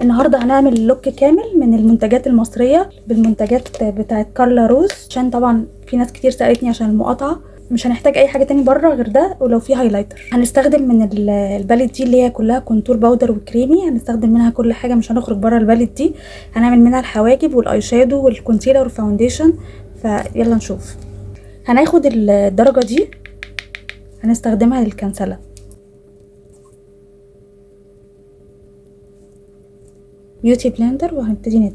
النهارده هنعمل لوك كامل من المنتجات المصريه بالمنتجات بتاعت كارلا روز، عشان طبعا في ناس كتير سالتني عشان المقاطعه. مش هنحتاج اي حاجه تاني بره غير ده، ولو في هايلايتر هنستخدم من الباليت دي اللي هي كلها كونتور باودر وكريمي. هنستخدم منها كل حاجه، مش هنخرج بره الباليت دي. هنعمل منها الحواجب والاي شادو والكونسيلر والفاونديشن. فيلا نشوف. هناخد الدرجه دي هنستخدمها للكنسله. بيوتي بلندر، وهنبتدي ندمج.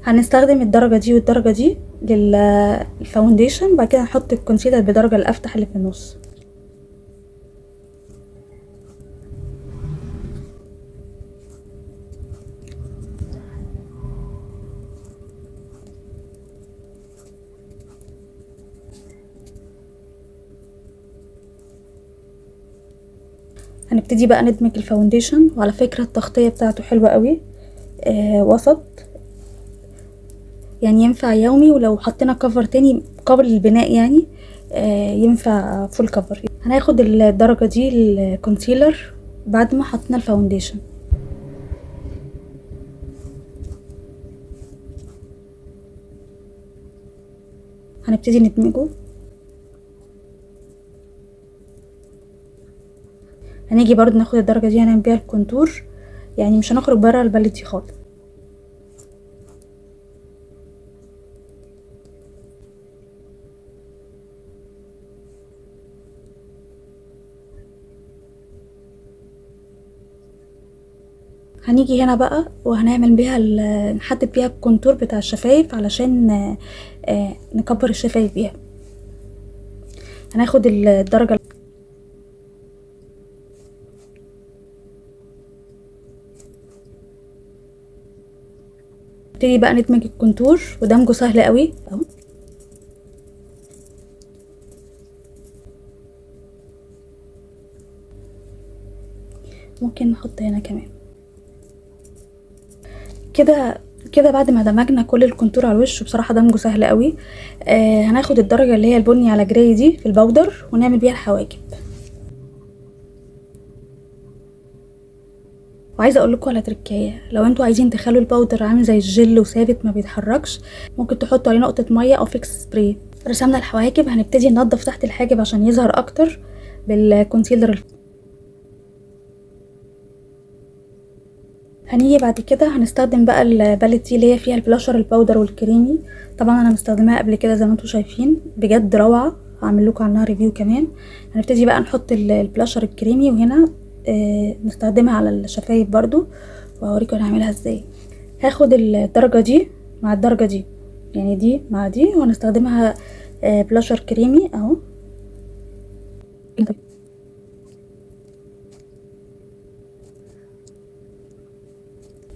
هنستخدم الدرجة دي والدرجة دي للفاونديشن، بعد كده هنحط الكونسيلر بالدرجة الأفتح اللي في النص. هنبتدي بقى ندمج الفاونديشن، وعلى فكرة التغطية بتاعته حلوة قوي. وسط، يعني ينفع يومي، ولو حطينا كفر تاني قبل البناء يعني ينفع فول كفر. هناخد الدرجة دي الكونسيلر بعد ما حطينا الفاونديشن. هنبتدي ندمجه. هنيجي برضو ناخد الدرجة دي هنعمل بيها الكونتور، يعني مش هنخرج بره الباليت دي خالص. هنيجي هنا بقى وهنعمل بيها نحدد بيها الكونتور بتاع الشفايف علشان نكبر الشفايف بيها. هناخد الدرجة نبتدي بقى ندمج الكونتور، ودمجه سهل قوي اهو. ممكن نحط هنا كمان كده بعد ما دمجنا كل الكونتور على الوش، بصراحه دمجه سهل قوي. هناخد الدرجه اللي هي البني على جراي دي في الباودر ونعمل بيها الحواجب. وعايزه اقول لكم على تركايه، لو انتوا عايزين تخلوا الباودر عامل زي الجل وثابت ما بيتحركش، ممكن تحطوا عليه نقطه ميه او فيكس سبراي. رسمنا الحواجب، هنبتدي ننضف تحت الحاجب عشان يظهر اكتر بالكونسيلر. هنيجي بعد كده هنستخدم بقى الباليت دي اللي هي فيها البلاشر الباودر والكريمي. طبعا انا مستخدماها قبل كده زي ما انتم شايفين، بجد روعه. هعمل لكم عنها ريفيو كمان. هنبتدي بقى نحط البلاشر الكريمي، وهنا نستخدمها على الشفايف برضو، وهوريكم هنعملها ازاي. هاخد الدرجه دي مع الدرجه دي، يعني دي مع دي، وهنستخدمها بلاشر كريمي اهو.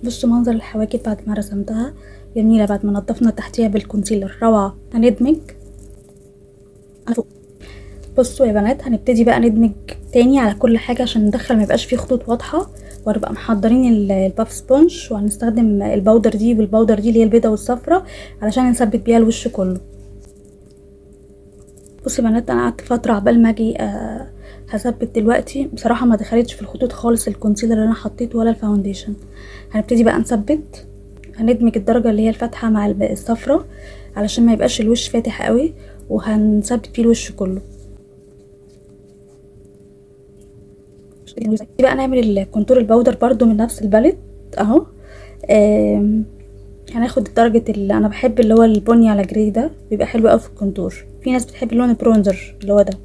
بصوا منظر الحواجب بعد ما رسمتها، جميله بعد ما نضفنا تحتيها بالكونسيلر، روعه. هندمج على فوق. بصوا يا بنات، هنبتدي بقى ندمج تاني على كل حاجه عشان ندخل ما يبقاش فيه خطوط واضحه، وهنبقى محضرين الباف سبونج، وهنستخدم الباودر دي والباودر دي اللي هي البيضه والصفرة علشان نثبت بيها الوش كله. بصوا يا بنات، انا قعدت فتره عبال ما اجي هثبت. دلوقتي بصراحه ما دخلتش في الخطوط خالص الكونسيلر اللي انا حطيته ولا الفاونديشن. هنبتدي بقى نثبت. هندمج الدرجه اللي هي الفاتحه مع الصفرة علشان ما يبقاش الوش فاتح قوي، وهنثبت فيه الوش كله. بقى نعمل الكونتور الباودر برضو من نفس الباليت اهو. هناخد درجة اللي انا بحب اللي هو البني على جراي ده، بيبقى حلو قوي في الكونتور. في ناس بتحب اللون البرونزر اللي هو ده.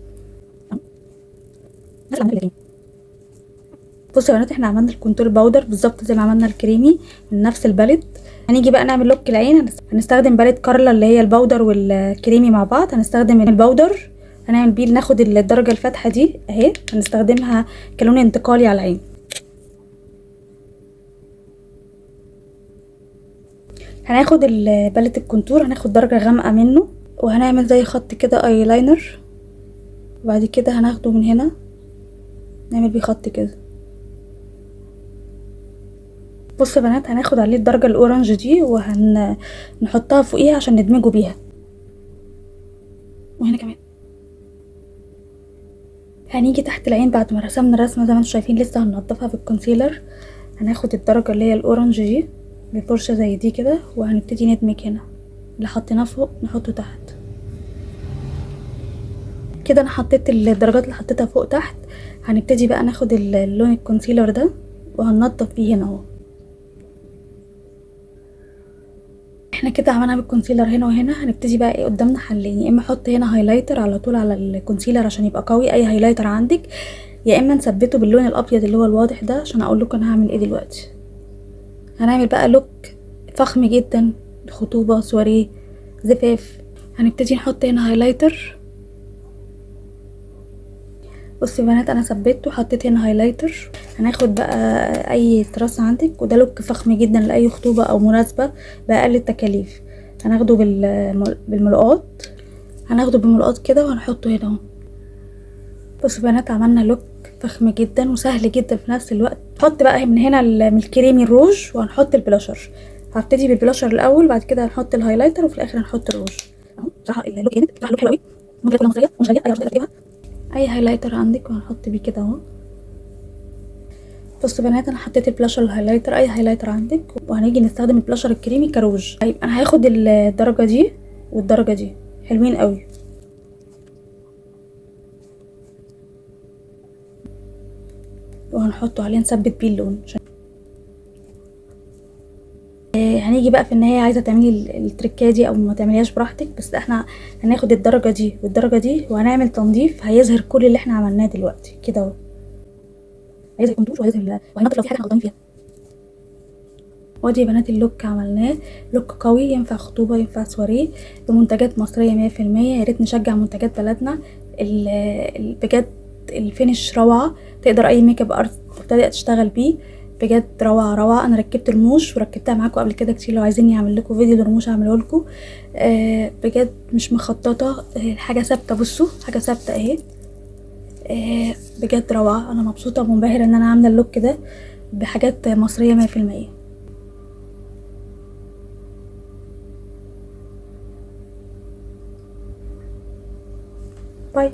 بصوا يا بنات، احنا عملنا الكونتور باودر بالظبط زي ما عملنا الكريمي من نفس الباليت. هنيجي بقى نعمل لوك العين. هنستخدم باليت كارلا اللي هي الباودر والكريمي مع بعض. هنستخدم الباودر، هنعمل بيه ناخد الدرجة الفاتحة دي اهي، هنستخدمها كلون انتقالي على العين. هناخد باليت الكونتور، هناخد درجة غامقة منه، وهنعمل زي خط كده ايلاينر. وبعد كده هناخده من هنا نعمل بيه خط كده. بصوا يا بنات، هناخد عليه الدرجة الاورنج دي وهنحطها فوقيها عشان ندمجه بيها. وهنا كمان هنيجي تحت العين بعد ما رسمنا الرسمه زي ما انتم شايفين، لسه هننضفها بالكونسيلر. هناخد الدرجه اللي هي الاورنج دي بفرشه زي دي كده، وهنبتدي ندمج هنا اللي حطيناه فوق نحطه تحت كده. انا حطيت الدرجات اللي حطيتها فوق تحت. هنبتدي بقى ناخد اللون الكونسيلر ده وهننضف بيه هنا اهو. احنا كده عملنا بالكونسيلر هنا وهنا. هنبتدي بقى ايه قدامنا حلين، يا اما احط هنا هايلايتر على طول على الكونسيلر عشان يبقى قوي، اي هايلايتر عندك، يا اما نثبته باللون الابيض اللي هو الواضح ده. عشان اقول لكم انا هعمل ايه دلوقتي. هنعمل بقى لوك فخم جدا، خطوبه، سواريه، زفاف. هنبتدي نحط هنا هايلايتر. بصوا يا بنات، انا ثبته وحطيت هنا هايلايتر. هناخد بقى اي تراس عندك، وده لوك فخم جدا لاي خطوبه او مناسبه باقل التكاليف. هناخده بالملقاط. هناخده بالملقاط كده وهنحطه هنا اهو. بصوا يا بنات، عملنا لوك فخم جدا وسهل جدا في نفس الوقت. نحط بقى من هنا من الكريمي الروج، وهنحط البلاشر. هبتدي بالبلاشر الاول، بعد كده هنحط الهايلايتر، وفي الاخر هنحط الروج. اهو بصراحه اللوك جامد، بصراحه اللوك حلو قوي. ممكن تكون مصريه ومش غاليه، اي واحده تقدر تجيبها. اي هايلايتر عندك وهنحط بيه كده اهو. بصوا بنات، انا حطيت البلاشر الهايلايتر، اي هايلايتر عندك، وهنيجي نستخدم البلاشر الكريمي كروج. طيب انا هاخد الدرجه دي والدرجه دي، حلوين قوي. وهنحطه عليه نثبت بيه اللون. هنيجي بقى في النهايه، عايزه تعملي التركه دي او ما تعمليهاش براحتك، بس احنا هناخد الدرجه دي والدرجه دي وهنعمل تنظيف هيظهر كل اللي احنا عملناه دلوقتي كده اهو. هيظهر الكونتور وهننضف لو في حاجه احنا غلطانين فيها. وادي يا بنات اللوك عملناه. لوك قوي ينفع خطوبه، ينفع سواريه، بمنتجات مصريه 100%. يا ريت نشجع منتجات بلدنا. بجد الفينش روعه، تقدر اي ميك اب ارت تبدا تشتغل بيه. بجد روعه روعه. انا ركبت رموش وركبتها معاكم قبل كده كتير، لو عايزيني اعمل لكم فيديو للرموش اعمله لكم. بجد مش مخططه، حاجه ثابته. بصوا حاجه ثابته اهي. بجد روعه. انا مبسوطه ومنبهره ان انا عامله اللوك ده بحاجات مصريه 100%. باي.